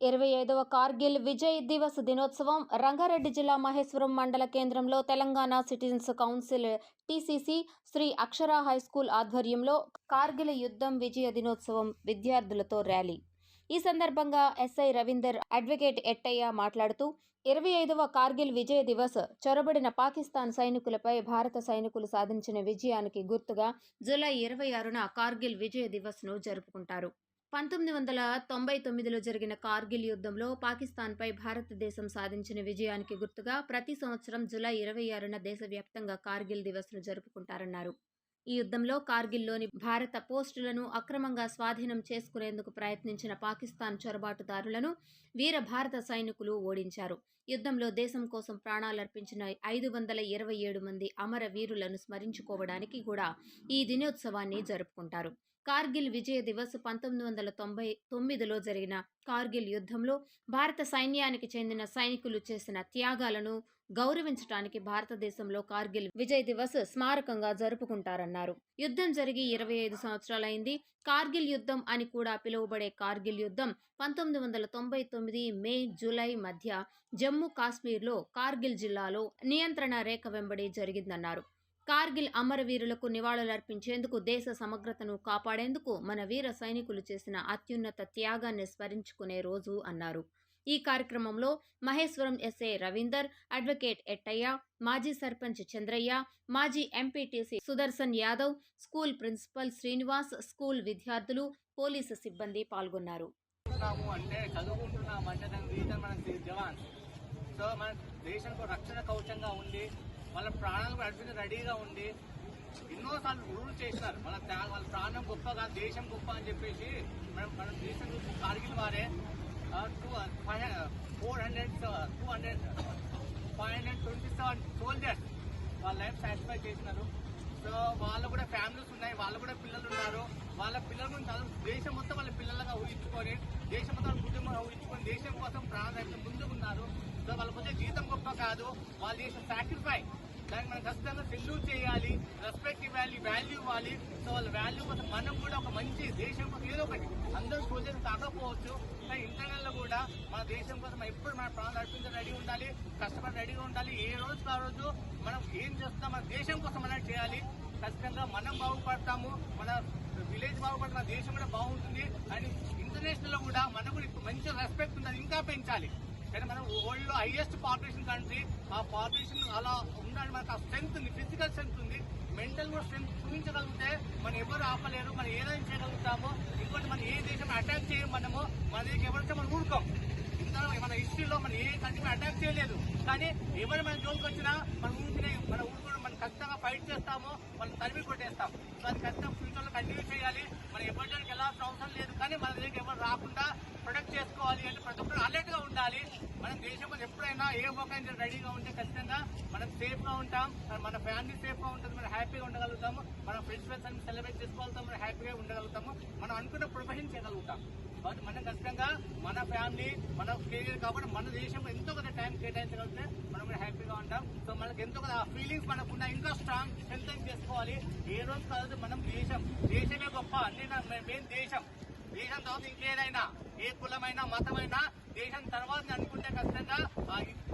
25వ కార్గిల్ విజయ్ దివస్ దినోత్సవం రంగారెడ్డి జిల్లా మహేశ్వరం మండల కేంద్రంలో Telangana citizens council TCC Sri Akshara high school ఆధ్వర్యంలో కార్గిల్ యుద్ధం విజయ దినోత్సవం విద్యార్థులతో ర్యాలీ. ఈ సందర్భంగా ఎస్ఐ రవీందర్, అడ్వకేట్ ఎట్టయ్య మాట్లాడుతూ 25వ కార్గిల్ విజయ దివస్ చొరబడిన పాకిస్తాన్ సైనికులపై భారత సైనికులు సాధించిన విజయానికి గుర్తుగా జూలై 26న కార్గిల్ విజయ దివస్ ను జరుపుకుంటారు. 1999లో జరిగిన కార్గిల్ యుద్ధంలో పాకిస్తాన్పై భారతదేశం సాధించిన విజయానికి గుర్తుగా ప్రతి సంవత్సరం జూలై 26న దేశవ్యాప్తంగా కార్గిల్ దివస్ను జరుపుకుంటారన్నారు. ఈ యుద్ధంలో కార్గిల్లోని భారత పోస్టులను అక్రమంగా స్వాధీనం చేసుకునేందుకు ప్రయత్నించిన పాకిస్తాన్ చొరబాటుదారులను వీర భారత సైనికులు ఓడించారు. యుద్ధంలో దేశం కోసం ప్రాణాలర్పించిన 527 మంది అమర వీరులను స్మరించుకోవడానికి కూడా ఈ దినోత్సవాన్ని జరుపుకుంటారు. కార్గిల్ విజయ దివస్ 1999లో జరిగిన కార్గిల్ యుద్ధంలో భారత సైన్యానికి చెందిన సైనికులు చేసిన త్యాగాలను గౌరవించడానికి భారతదేశంలో కార్గిల్ విజయ్ దివస్ స్మారకంగా జరుపుకుంటారన్నారు. యుద్ధం జరిగి 25 సంవత్సరాలైంది. కార్గిల్ యుద్ధం అని కూడా పిలువబడే కార్గిల్ యుద్ధం 1999 మే, జూలై మధ్య జమ్మూ కాశ్మీర్లో కార్గిల్ జిల్లాలో నియంత్రణ రేఖ వెంబడి జరిగిందన్నారు. కార్గిల్ అమరవీరులకు నివాళులర్పించేందుకు, దేశ సమగ్రతను కాపాడేందుకు మన వీర సైనికులు చేసిన అత్యున్నత త్యాగాన్ని స్మరించుకునే రోజు అన్నారు. ఈ కార్యక్రమంలో మహేశ్వరం ఎస్ఐ రవీందర్, అడ్వకేట్ ఎట్టయ్య, మాజీ సర్పంచ్ చంద్రయ్య, మాజీ MPTC Sudarshan Yadav, school principal Srinivas, school విద్యార్థులు, పోలీసు సిబ్బంది పాల్గొన్నారు. రక్షణ కవచంగా ఉండి వాళ్ళ ప్రాణాలకు అర్జున రెడీగా ఉండి ఎన్నోసార్లు రూల్ చేసినారు. వాళ్ళ ప్రాణం గొప్పగా, దేశం గొప్ప అని చెప్పేసి మనం దేశం కార్గిల్ వారే 527 సోల్జర్స్ వాళ్ళ లైఫ్ సాటిస్ఫై చేసినారు. సో వాళ్ళు కూడా ఫ్యామిలీస్ ఉన్నాయి, వాళ్ళు కూడా పిల్లలు ఉన్నారు. వాళ్ళ పిల్లల దేశం మొత్తం వాళ్ళ పిల్లలుగా ఊహించుకొని, దేశం మొత్తం కుటుంబంగా ఊహించుకొని దేశం కోసం ప్రాణాలు ముందుకున్నారు. సో వాళ్ళకి వచ్చే జీతం గొప్ప కాదు, వాళ్ళు చేసిన సాక్రిఫై దానికి మనం ఖచ్చితంగా సెల్యూట్ చేయాలి, రెస్పెక్ట్ ఇవ్వాలి, వాల్యూ ఇవ్వాలి. సో వాళ్ళ వాల్యూ కోసం మనం కూడా ఒక మంచి దేశం కోసం ఏదో ఒకటి, అందరూ సోల్జర్స్ కాకపోవచ్చు కానీ ఇంటర్నల్ లో కూడా మన దేశం కోసం ఎప్పుడు మన ప్రాణాలు అర్పించడం రెడీ ఉండాలి, కష్టపడి రెడీగా ఉండాలి. ఏ రోజు ఆ రోజు మనం ఏం చేస్తున్నాం మన దేశం కోసం మనం చేయాలి. ఖచ్చితంగా మనం బాగుపడతాము, మన విలేజ్ బాగుపడి మన దేశం కూడా బాగుంటుంది. అండ్ ఇంటర్నేషనల్ లో కూడా మనకు కూడా మంచి రెస్పెక్ట్ ఉంది, ఇంకా పెంచాలి. కానీ మనం వరల్డ్ లో హైయెస్ట్ పాపులేషన్ కంట్రీ, ఆ పాపులేషన్ అలా ఉండాలి. మనకు ఆ స్ట్రెంత్ ఉంది, ఫిజికల్ స్ట్రెంత్ ఉంది, మెంటల్ కూడా స్ట్రెంత్ చూపించగలిగితే మనం ఎవరు ఆపలేరు, మనం ఏదైనా చేయగలుగుతాము. ఇంకోటి మనం ఏ దేశం అటాక్ చేయం, మనము మన దగ్గర ఎవరితో మనం ఊరుకోం. ఇంత మన హిస్టరీలో మనం ఏ కంట్రీ అటాక్ చేయలేదు, కానీ ఎవరు మన జోలికి వచ్చినా మన ఊరుకోవడం మనం ఖచ్చితంగా ఫైట్ చేస్తాము, మనం తరిమి కొట్టేస్తాం. సో అది ఖచ్చితంగా ఫ్యూచర్ లో కంటిన్యూ చేయాలి. మనం ఎవరి జోలికి వెళ్ళాల్సిన అవసరం లేదు, కానీ మన దగ్గర ఎవరు రాకుండా ప్రొటెక్ట్ చేసుకోవాలి. అంటే ప్రతి ఒక్కరు అలర్ట్ గా ఉండాలి. మనం దేశంలో ఎప్పుడైనా ఏ ఒక్క రెడీగా ఉంటే ఖచ్చితంగా మనం సేఫ్ గా ఉంటాం, మన ఫ్యామిలీ సేఫ్ గా ఉంటుంది, మనం హ్యాపీగా ఉండగలుగుతాము, మన ఫెస్టివల్స్ అన్ని సెలబ్రేట్ చేసుకోగలుగుతాం, మనం హ్యాపీగా ఉండగలుగుతాము, మనం అనుకున్న ప్రొఫెషన్ చేయగలుగుతాం. కాబట్టి మనం ఖచ్చితంగా మన ఫ్యామిలీ, మన కెరీర్ కాబట్టి మన దేశంలో ఎంతో కొంత టైం కేటాయించగలిగితే మనం కూడా హ్యాపీగా ఉంటాం. సో మనకి ఎంతో కొంత ఫీలింగ్స్ మనకున్న ఇంకా స్ట్రాంగ్ స్ట్రెంగ్ చేసుకోవాలి. ఏ రోజు కాదు మనం దేశమే గొప్ప, అన్ని మెయిన్ దేశం తర్వాత ఇంకేదైనా, ఏ కులమైనా మతమైనా దేశం తర్వాత అనుకుంటే ఖచ్చితంగా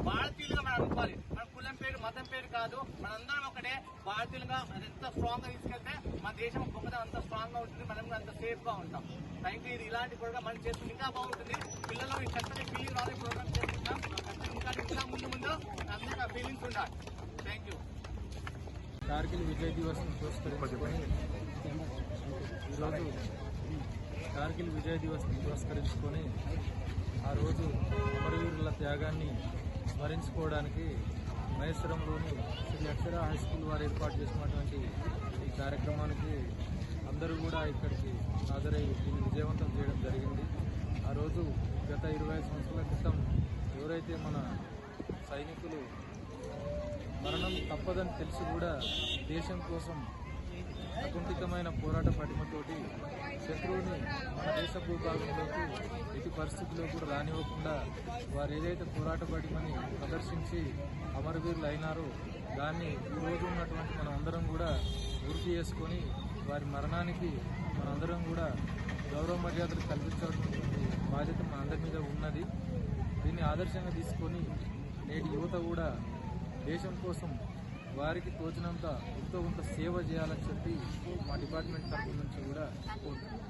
భారతీయులుగా మనం అనుకోవాలి. మన కులం పేరు మతం పేరు కాదు, మనందరం ఒకటే భారతీయులుగా ఎంత స్ట్రాంగ్ గా తీసుకెళ్తే మన దేశం గొప్పగా అంత స్ట్రాంగ్ గా ఉంటుంది, మనం అంత సేఫ్ గా ఉంటాం. Thank you. ఇది ఇలాంటి ప్రోగ్రామ్ మనం చేస్తుంది ఇంకా బాగుంటుంది. పిల్లలు ఈ చక్కటి ఫీలింగ్ రావాలి ప్రోగ్రామ్ చేస్తున్నాం. ఇంకా ముందు అందరికీ ఆ ఫీలింగ్స్ ఉండాలి. Thank you. కార్గిల్ విజయ్ దివస్ పురస్కరించుకొని ఈరోజు కార్గిల్ విజయ్ దివస్ పురస్కరించుకొని ఆ రోజు అమరవీరుల త్యాగాన్ని స్మరించుకోవడానికి మహేశ్వరంలోని శ్రీ అక్షర హైస్కూల్ వారు ఏర్పాటు చేసినటువంటి ఈ కార్యక్రమానికి అందరూ కూడా ఇక్కడికి హాజరై దీన్ని విజయవంతం చేయడం జరిగింది. ఆ రోజు గత 25 సంవత్సరాల క్రితం ఎవరైతే మన సైనికులు మరణం తప్పదని తెలిసి కూడా దేశం కోసం అకుంఠితమైన పోరాట పటిమతోటి శత్రువుని మన దేశ భూభాగంలోకి ఎట్టి పరిస్థితుల్లో కూడా రానివ్వకుండా వారు ఏదైతే పోరాట పటిమని ప్రదర్శించి అమరవీరులు అయినారో దాన్ని ఈ రోజు ఉన్నటువంటి మనం అందరం కూడా గుర్తు చేసుకొని వారి మరణానికి మనందరం కూడా గౌరవ మర్యాదలు కల్పించాల్సినటువంటి బాధ్యత మన అందరి మీద ఉన్నది. దీన్ని ఆదర్శంగా తీసుకొని నేటి యువత కూడా దేశం కోసం వారికి తోచినంత ఎంతో కొంత సేవ చేయాలని చెప్పి మా డిపార్ట్మెంట్ తరఫు నుంచి కూడా కోరుతున్నాం.